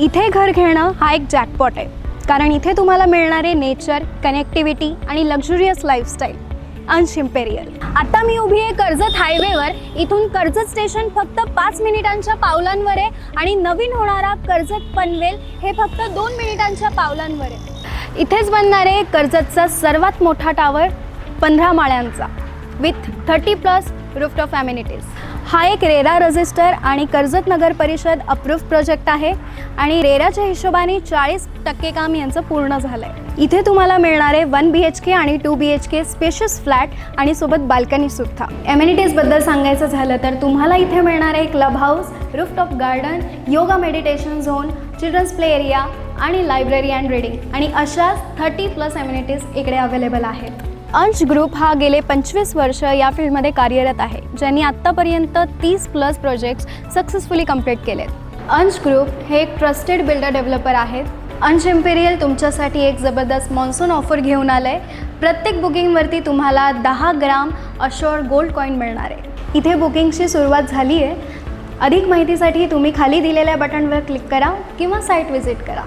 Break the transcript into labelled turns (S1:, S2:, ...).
S1: इथे घर घेणं हा एक जॅकपॉट आहे, कारण इथे तुम्हाला मिळणारे नेचर, कनेक्टिव्हिटी आणि लक्झुरियस लाईफस्टाईल. अंश इम्पेरियल. आता मी उभी आहे कर्जत हायवेवर. इथून कर्जत स्टेशन फक्त 5 मिनिटांच्या पावलांवर आहे आणि नवीन होणारा कर्जत पनवेल हे फक्त 2 मिनिटांच्या पावलांवर आहे. इथेच बनणार आहे कर्जतचा सर्वात मोठा टावर, 15 माळ्यांचा, विथ 30+ रूफटॉप ॲम्युनिटीज. हा एक रेरा रजिस्टर आणि कर्जत नगर परिषद अप्रूव्ह प्रोजेक्ट आहे आणि रेराच्या हिशोबाने 40% काम यांचं पूर्ण झालं आहे. इथे तुम्हाला मिळणारे 1 BHK आणि 2 BHK स्पेशियस फ्लॅट आणि सोबत बाल्कनीसुद्धा. ॲम्युनिटीजबद्दल सांगायचं झालं तर तुम्हाला इथे मिळणार आहे club house, rooftop garden, yoga meditation zone, children's play area आणि लायब्ररी अँड रीडिंग आणि अशाच 30+ ॲम्युनिटीज इकडे अवेलेबल आहेत. अंश ग्रुप हा गेले 25 वर्ष या फील्डमध्ये कार्यरत आहे, ज्यांनी आत्तापर्यंत 30+ प्रोजेक्ट्स सक्सेसफुली कंप्लीट केलेत. अंश ग्रुप हे एक ट्रस्टेड बिल्डर डेव्हलपर आहेत. अंश इम्पेरियल तुमच्यासाठी एक जबरदस्त मॉन्सून ऑफर घेऊन आलं आहे. प्रत्येक बुकिंगवरती तुम्हाला 10 ग्राम अशोर्ड गोल्ड कॉईन मिळणार आहे. इथे बुकिंगची सुरुवात झाली आहे. अधिक माहितीसाठी तुम्ही खाली दिलेल्या बटनवर क्लिक करा किंवा साईट व्हिजिट करा.